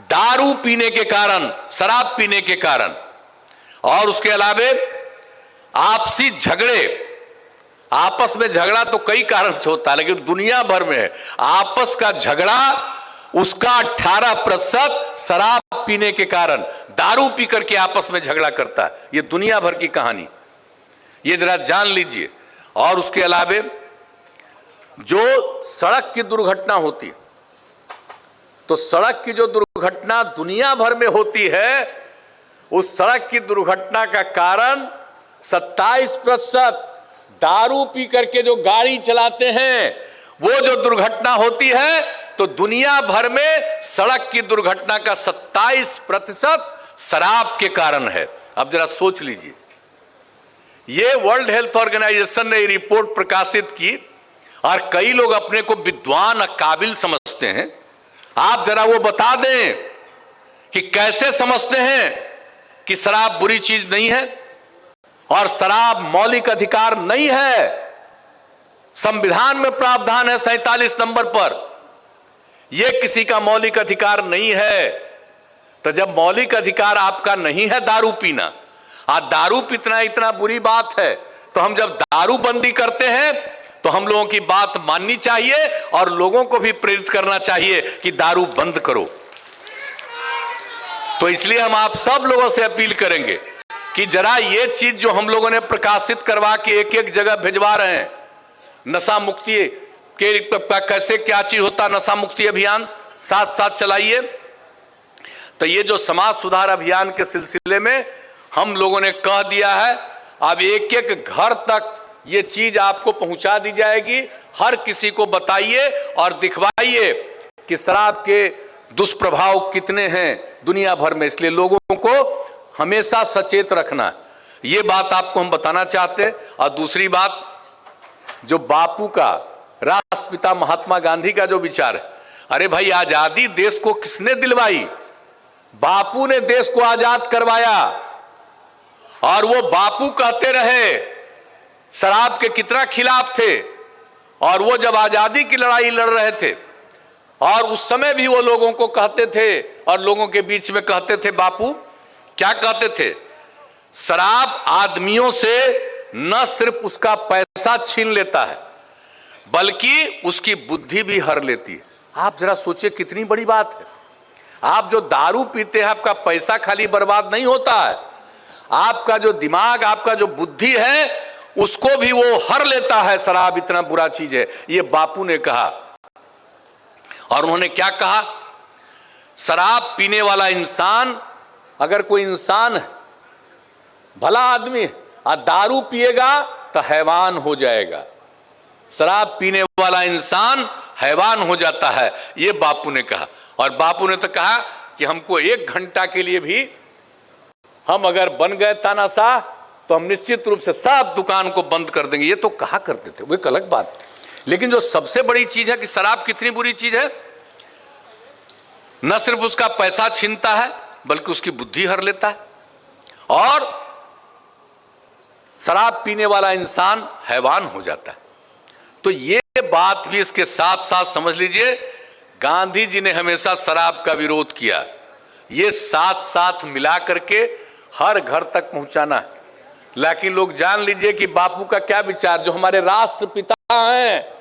दारू पीने के कारण, शराब पीने के कारण। और उसके अलावे आपसी झगड़े, आपस में झगड़ा तो कई कारण से होता है, लेकिन दुनिया भर में आपस का झगड़ा उसका 18% शराब पीने के कारण, दारू पी करके आपस में झगड़ा करता है। ये दुनिया भर की कहानी, ये जरा जान लीजिए। और उसके अलावे जो सड़क की दुर्घटना होती है, तो सड़क की जो दुर्घटना दुनिया भर में होती है, उस सड़क की दुर्घटना का कारण 27% दारू पी करके जो गाड़ी चलाते हैं, वो जो दुर्घटना होती है, तो दुनिया भर में सड़क की दुर्घटना का 27% शराब के कारण है। अब जरा सोच लीजिए, ये वर्ल्ड हेल्थ ऑर्गेनाइजेशन ने रिपोर्ट प्रकाशित की, और कई लोग अपने को विद्वान और काबिल समझते हैं। आप जरा वो बता दें कि कैसे समझते हैं कि शराब बुरी चीज नहीं है और शराब मौलिक अधिकार नहीं है। संविधान में प्रावधान है 47 नंबर पर, यह किसी का मौलिक अधिकार नहीं है। तो जब मौलिक अधिकार आपका नहीं है दारू पीना, और दारू पीना इतना बुरी बात है, तो हम जब दारू बंदी करते हैं तो हम लोगों की बात माननी चाहिए और लोगों को भी प्रेरित करना चाहिए कि दारू बंद करो। तो इसलिए हम आप सब लोगों से अपील करेंगे कि जरा ये चीज जो हम लोगों ने प्रकाशित करवा के एक एक जगह भिजवा रहे हैं, नशा मुक्ति के कैसे क्या चीज होता, नशा मुक्ति अभियान साथ साथ चलाइए। तो ये जो समाज सुधार अभियान के सिलसिले में हम लोगों ने कह दिया है, अब एक एक घर तक ये चीज आपको पहुंचा दी जाएगी। हर किसी को बताइए और दिखवाइए कि शराब के दुष्प्रभाव कितने हैं दुनिया भर में। इसलिए लोगों को हमेशा सचेत रखना, ये बात आपको हम बताना चाहते हैं। और दूसरी बात, जो बापू का, राष्ट्रपिता महात्मा गांधी का जो विचार है, अरे भाई आजादी देश को किसने दिलवाई? बापू ने देश को आजाद करवाया। और वो बापू कहते रहे, शराब के कितना खिलाफ थे, और वो जब आजादी की लड़ाई लड़ रहे थे, और उस समय भी वो लोगों को कहते थे और लोगों के बीच में कहते थे, बापू क्या कहते थे, शराब आदमियों से न सिर्फ उसका पैसा छीन लेता है, बल्कि उसकी बुद्धि भी हर लेती है। आप जरा सोचिए कितनी बड़ी बात है। आप जो दारू पीते हैं, आपका पैसा खाली बर्बाद नहीं होता है, आपका जो दिमाग, आपका जो बुद्धि है, उसको भी वो हर लेता है। शराब इतना बुरा चीज है, ये बापू ने कहा। और उन्होंने क्या कहा, शराब पीने वाला इंसान, अगर कोई इंसान भला आदमी और दारू पिएगा तो हैवान हो जाएगा। शराब पीने वाला इंसान हैवान हो जाता है, ये बापू ने कहा। और बापू ने तो कहा कि हमको 1 घंटा के लिए भी हम अगर बन गए तानाशाह, तो हम निश्चित रूप से सब दुकान को बंद कर देंगे। ये तो कहा करते थे, वो एक अलग बात। लेकिन जो सबसे बड़ी चीज है कि शराब कितनी बुरी चीज है, न सिर्फ उसका पैसा छीनता है, बल्कि उसकी बुद्धि हर लेता है। और शराब पीने वाला इंसान हैवान हो जाता है। तो ये बात भी इसके साथ साथ समझ लीजिए, गांधी जी ने हमेशा शराब का विरोध किया। ये साथ साथ मिला करके हर घर तक पहुंचाना है। लेकिन लोग जान लीजिए कि बापू का क्या विचार, जो हमारे राष्ट्रपिता हैं,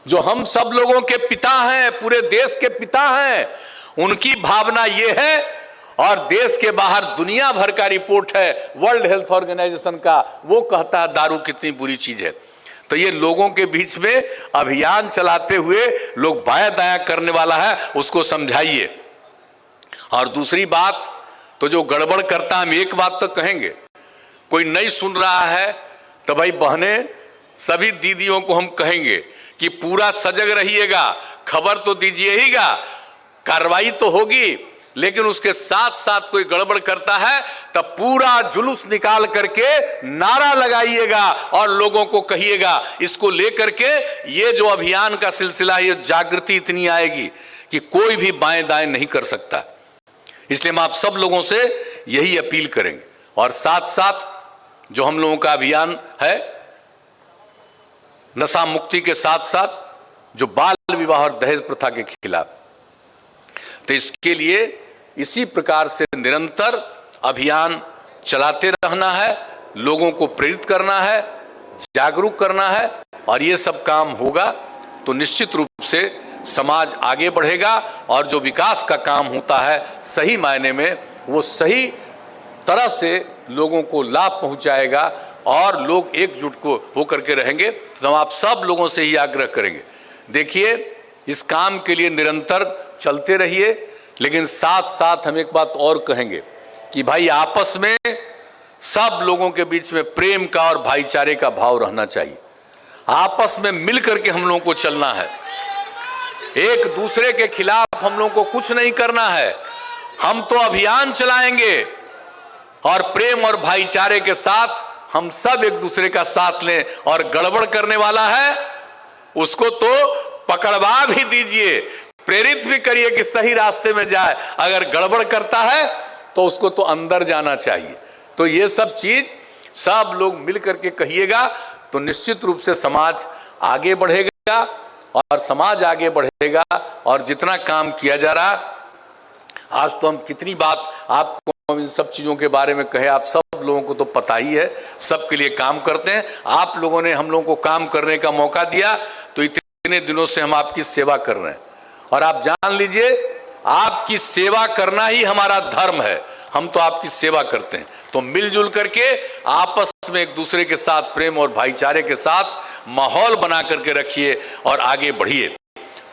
जो हम सब लोगों के पिता हैं, पूरे देश के पिता हैं, उनकी भावना ये है। और देश के बाहर दुनिया भर का रिपोर्ट है वर्ल्ड हेल्थ ऑर्गेनाइजेशन का, वो कहता है दारू कितनी बुरी चीज है। तो ये लोगों के बीच में अभियान चलाते हुए लोग बायां दायां करने वाला है, उसको समझाइए। और दूसरी बात, तो जो गड़बड़ करता, हम एक बात तो कहेंगे, कोई नहीं सुन रहा है तो भाई बहने, सभी दीदियों को हम कहेंगे कि पूरा सजग रहिएगा, खबर तो दीजिएगा, कार्रवाई तो होगी, लेकिन उसके साथ साथ कोई गड़बड़ करता है तो पूरा जुलूस निकाल करके नारा लगाइएगा और लोगों को कहिएगा। इसको लेकर के ये जो अभियान का सिलसिला, ये जागृति इतनी आएगी कि कोई भी बाएं दाएं नहीं कर सकता। इसलिए मैं आप सब लोगों से यही अपील करेंगे। और साथ साथ जो हम लोगों का अभियान है नशा मुक्ति के साथ साथ जो बाल विवाह और दहेज प्रथा के खिलाफ, तो इसके लिए इसी प्रकार से निरंतर अभियान चलाते रहना है, लोगों को प्रेरित करना है, जागरूक करना है। और ये सब काम होगा तो निश्चित रूप से समाज आगे बढ़ेगा और जो विकास का काम होता है सही मायने में वो सही तरह से लोगों को लाभ पहुंचाएगा और लोग एकजुट को होकर के रहेंगे। तो हम आप सब लोगों से ही आग्रह करेंगे, देखिए इस काम के लिए निरंतर चलते रहिए, लेकिन साथ साथ हम एक बात और कहेंगे कि भाई आपस में सब लोगों के बीच में प्रेम का और भाईचारे का भाव रहना चाहिए। आपस में मिलकर के हम लोगों को चलना है, एक दूसरे के खिलाफ हम लोगों को कुछ नहीं करना है। हम तो अभियान चलाएंगे और प्रेम और भाईचारे के साथ हम सब एक दूसरे का साथ लें, और गड़बड़ करने वाला है उसको तो पकड़वा भी दीजिए, प्रेरित भी करिए कि सही रास्ते में जाए। अगर गड़बड़ करता है तो उसको तो अंदर जाना चाहिए। तो ये सब चीज सब लोग मिल करके कहिएगा तो निश्चित रूप से समाज आगे बढ़ेगा और समाज आगे बढ़ेगा। और जितना काम किया जा रहा, आज तो हम कितनी बात आपको इन सब चीजों के बारे में कहे, आप सब लोगों को तो पता ही है, सबके लिए काम करते हैं। आप लोगों ने हम लोगों को काम करने का मौका दिया, तो इतने दिनों से हम आपकी सेवा कर रहे हैं। और आप जान लीजिए आपकी सेवा करना ही हमारा धर्म है, हम तो आपकी सेवा करते हैं। तो मिलजुल करके आपस में एक दूसरे के साथ प्रेम और भाईचारे के साथ माहौल बना करके रखिए और आगे बढ़िए।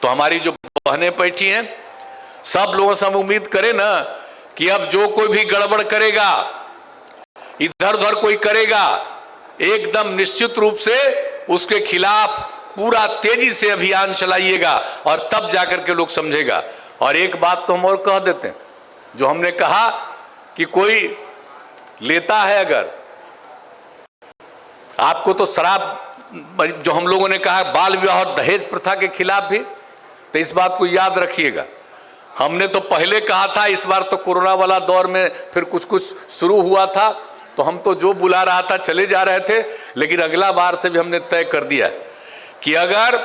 तो हमारी जो बहनें बैठी हैं, सब लोगों से हम उम्मीद करें ना कि अब जो कोई भी गड़बड़ करेगा, इधर उधर कोई करेगा, एकदम निश्चित रूप से उसके खिलाफ पूरा तेजी से अभियान चलाइएगा और तब जाकर के लोग समझेगा। और एक बात तो हम और कह देते हैं, जो हमने कहा कि कोई लेता है, अगर आपको तो शराब, जो हम लोगों ने कहा बाल विवाह और दहेज प्रथा के खिलाफ भी, तो इस बात को याद रखिएगा। हमने तो पहले कहा था, इस बार तो कोरोना वाला दौर में फिर कुछ कुछ शुरू हुआ था, तो हम तो जो बुला रहा था चले जा रहे थे, लेकिन अगला बार से भी हमने तय कर दिया कि अगर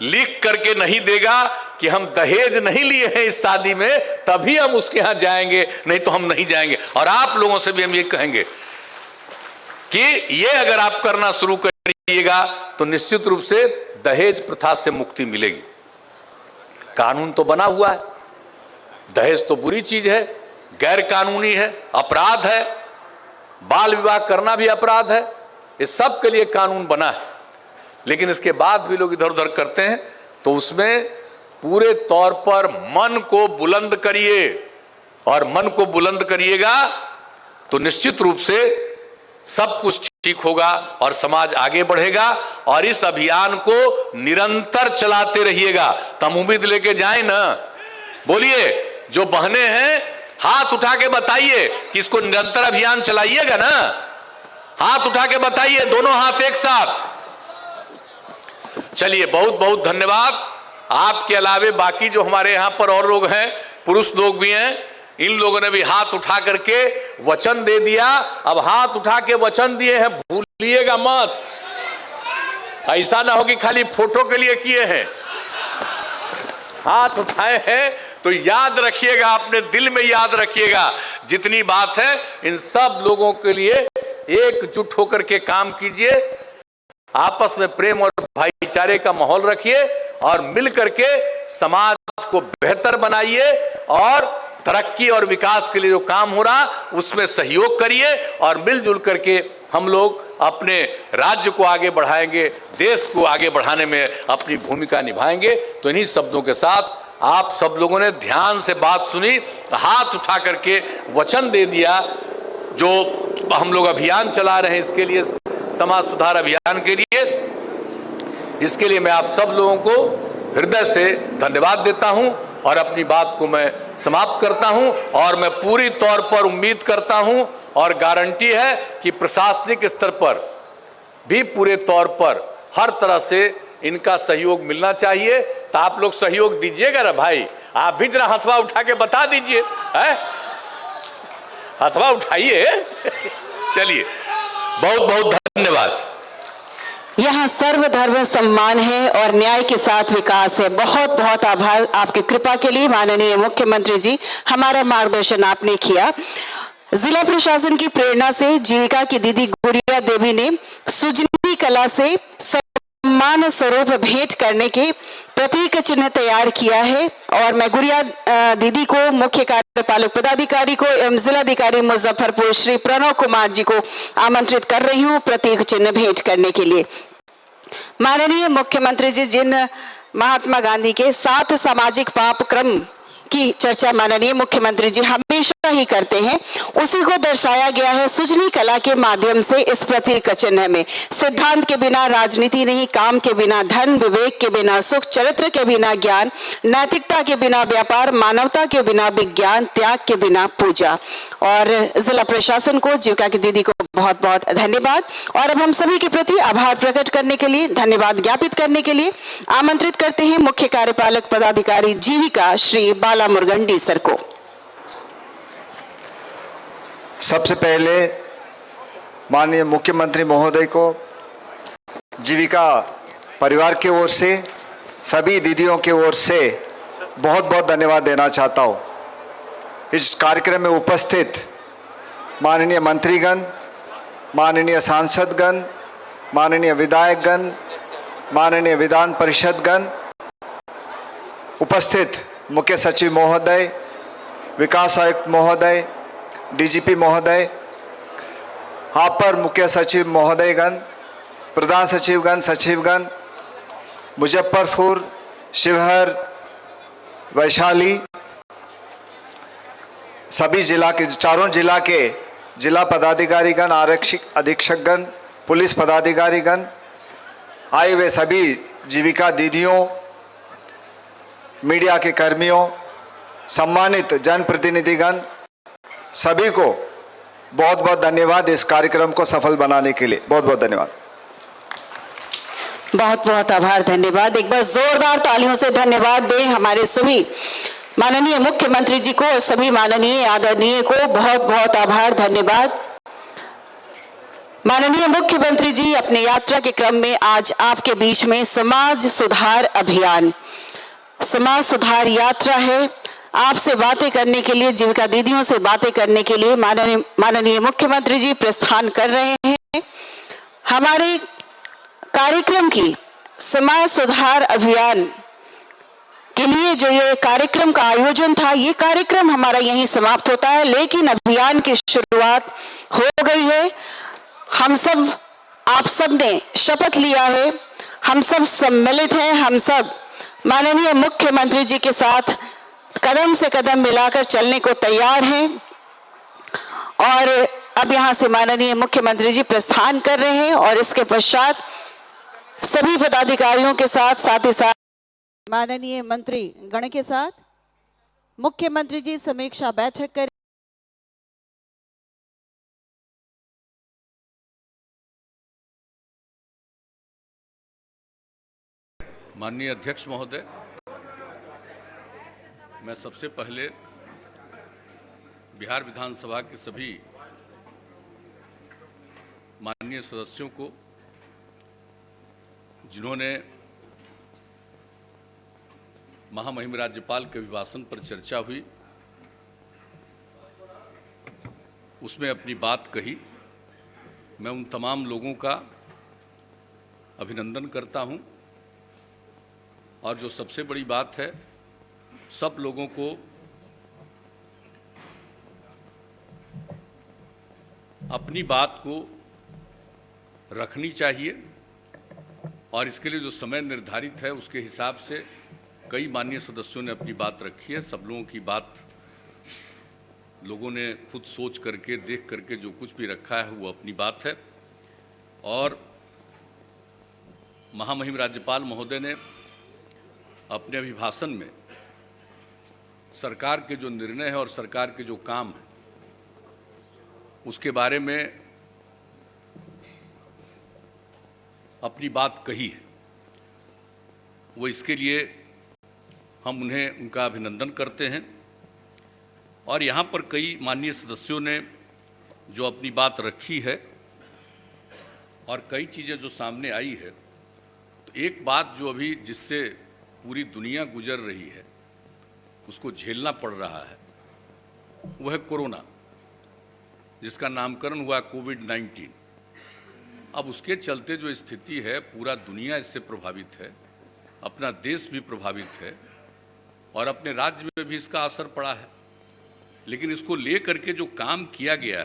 लिख करके नहीं देगा कि हम दहेज नहीं लिए हैं इस शादी में, तभी हम उसके यहां जाएंगे, नहीं तो हम नहीं जाएंगे। और आप लोगों से भी हम ये कहेंगे कि ये अगर आप करना शुरू करिएगा तो निश्चित रूप से दहेज प्रथा से मुक्ति मिलेगी। कानून तो बना हुआ है, दहेज तो बुरी चीज है, गैर कानूनी है, अपराध है, बाल विवाह करना भी अपराध है, इस सब के लिए कानून बना है। लेकिन इसके बाद भी लोग इधर उधर करते हैं, तो उसमें पूरे तौर पर मन को बुलंद करिए, और मन को बुलंद करिएगा तो निश्चित रूप से सब कुछ ठीक होगा और समाज आगे बढ़ेगा। और इस अभियान को निरंतर चलाते रहिएगा। तो हम उम्मीद लेके जाएं ना, बोलिए, जो बहनें हैं हाथ उठा के बताइए कि इसको निरंतर अभियान चलाइएगा ना, हाथ उठा के बताइए, दोनों हाथ एक साथ। चलिए, बहुत बहुत धन्यवाद। आपके अलावे बाकी जो हमारे यहाँ पर और लोग हैं, पुरुष लोग भी हैं, इन लोगों ने भी हाथ उठा करके वचन दे दिया। अब हाथ उठा के वचन दिए हैं, भूलिएगा मत, ऐसा ना हो कि खाली फोटो के लिए किए हैं। हाथ उठाए हैं तो याद रखिएगा, अपने दिल में याद रखिएगा, जितनी बात है इन सब लोगों के लिए एकजुट होकर के काम कीजिए, आपस में प्रेम और भाईचारे का माहौल रखिए और मिल करके समाज को बेहतर बनाइए और तरक्की और विकास के लिए जो काम हो रहा उसमें सहयोग करिए और मिलजुल करके हम लोग अपने राज्य को आगे बढ़ाएंगे, देश को आगे बढ़ाने में अपनी भूमिका निभाएंगे। तो इन्हीं शब्दों के साथ आप सब लोगों ने ध्यान से बात सुनी, हाथ उठा करके वचन दे दिया। जो हम लोग अभियान चला रहे हैं इसके लिए, समाज सुधार अभियान के लिए, इसके लिए मैं आप सब लोगों को हृदय से धन्यवाद देता हूं और अपनी बात को मैं समाप्त करता हूं। और मैं पूरी तौर पर उम्मीद करता हूं और गारंटी है कि प्रशासनिक स्तर पर भी पूरे तौर पर हर तरह से इनका सहयोग मिलना चाहिए। तो आप लोग सहयोग दीजिएगा ना भाई, आप भी जरा हथवा उठा के बता दीजिए, है? हथवा उठाइए। चलिए, बहुत बहुत धन्यवाद। यहाँ सर्वधर्म सम्मान है और न्याय के साथ विकास है। बहुत बहुत आभार आपकी कृपा के लिए माननीय मुख्यमंत्री जी, हमारा मार्गदर्शन आपने किया। जिला प्रशासन की प्रेरणा से जीविका की दीदी गुड़िया देवी ने सुजनी कला से सम्मान स्वरूप भेंट करने के प्रतीक चिन्ह तैयार किया है और मैं गुड़िया दीदी को, मुख्य कार्यपालक पदाधिकारी को एवं जिलाधिकारी मुजफ्फरपुर श्री प्रणव कुमार जी को आमंत्रित कर रही हूँ प्रतीक चिन्ह भेंट करने के लिए। माननीय मुख्यमंत्री जी, जिन महात्मा गांधी के 7 सामाजिक पाप क्रम की चर्चा माननीय मुख्यमंत्री जी हमेशा ही करते हैं, उसी को दर्शाया गया है सुजनी कला के माध्यम से इस प्रतीक चिन्ह में। सिद्धांत के बिना राजनीति नहीं, काम के बिना धन, विवेक के बिना सुख, चरित्र के बिना ज्ञान, नैतिकता के बिना व्यापार, मानवता के बिना विज्ञान, त्याग के बिना पूजा। और जिला प्रशासन को, जीविका की दीदी को बहुत बहुत धन्यवाद। और अब हम सभी के प्रति आभार प्रकट करने के लिए, धन्यवाद ज्ञापित करने के लिए आमंत्रित करते हैं मुख्य कार्यपालक पदाधिकारी जीविका श्री बाला मुरगंडी सर को। सबसे पहले माननीय मुख्यमंत्री महोदय को जीविका परिवार की ओर से, सभी दीदियों की ओर से बहुत बहुत धन्यवाद देना चाहता हूँ। इस कार्यक्रम में उपस्थित माननीय मंत्रीगण, माननीय सांसदगण, माननीय विधायकगण, माननीय विधान परिषदगण, उपस्थित मुख्य सचिव महोदय, विकास आयुक्त महोदय, डीजीपी महोदय, अपर मुख्य सचिव महोदयगण, प्रधान सचिवगण, सचिवगण, मुजफ्फरपुर, शिवहर, वैशाली, सभी जिला के, चारों जिला के जिला पदाधिकारीगण, आरक्षक अधीक्षकगण, पुलिस पदाधिकारीगण, आए हुए सभी जीविका दीदियों, मीडिया के कर्मियों, सम्मानित जनप्रतिनिधिगण, सभी को बहुत बहुत धन्यवाद इस कार्यक्रम को सफल बनाने के लिए। बहुत बहुत धन्यवाद। बहुत बहुत आभार, धन्यवाद। एक बार जोरदार तालियों से धन्यवाद दें हमारे सभी माननीय मुख्यमंत्री जी को और सभी माननीय आदरणीय को। बहुत बहुत आभार, धन्यवाद। माननीय मुख्यमंत्री जी अपने यात्रा के क्रम में आज आपके बीच में समाज सुधार अभियान, समाज सुधार यात्रा है। आपसे बातें करने के लिए, जीविका दीदियों से बातें करने के लिए माननीय मुख्यमंत्री जी प्रस्थान कर रहे हैं। हमारे कार्यक्रम की समाज सुधार अभियान के लिए जो ये कार्यक्रम का आयोजन था, ये कार्यक्रम हमारा यहीं समाप्त होता है, लेकिन अभियान की शुरुआत हो गई है। हम सब, आप सब ने शपथ लिया है, हम सब सम्मिलित हैं, हम सब माननीय मुख्यमंत्री जी के साथ कदम से कदम मिलाकर चलने को तैयार हैं। और अब यहाँ से माननीय मुख्यमंत्री जी प्रस्थान कर रहे हैं और इसके पश्चात सभी पदाधिकारियों के साथ, साथ ही साथ माननीय मंत्री गण के साथ मुख्यमंत्री जी समीक्षा बैठक करें। माननीय अध्यक्ष महोदय, मैं सबसे पहले बिहार विधानसभा के सभी माननीय सदस्यों को, जिन्होंने महामहिम राज्यपाल के अभिभाषण पर चर्चा हुई उसमें अपनी बात कही, मैं उन तमाम लोगों का अभिनंदन करता हूं। और जो सबसे बड़ी बात है, सब लोगों को अपनी बात को रखनी चाहिए और इसके लिए जो समय निर्धारित है उसके हिसाब से कई माननीय सदस्यों ने अपनी बात रखी है। सब लोगों की बात लोगों ने खुद सोच करके, देख करके जो कुछ भी रखा है वो अपनी बात है। और महामहिम राज्यपाल महोदय ने अपने अभिभाषण में सरकार के जो निर्णय है और सरकार के जो काम है उसके बारे में अपनी बात कही है। वो इसके लिए हम उन्हें, उनका अभिनंदन करते हैं। और यहाँ पर कई माननीय सदस्यों ने जो अपनी बात रखी है और कई चीज़ें जो सामने आई है, तो एक बात जो अभी जिससे पूरी दुनिया गुजर रही है, उसको झेलना पड़ रहा है, वह है कोरोना, जिसका नामकरण हुआ कोविड-19। अब उसके चलते जो स्थिति है, पूरा दुनिया इससे प्रभावित है, अपना देश भी प्रभावित है और अपने राज्य में भी इसका असर पड़ा है। लेकिन इसको लेकर के जो काम किया गया है,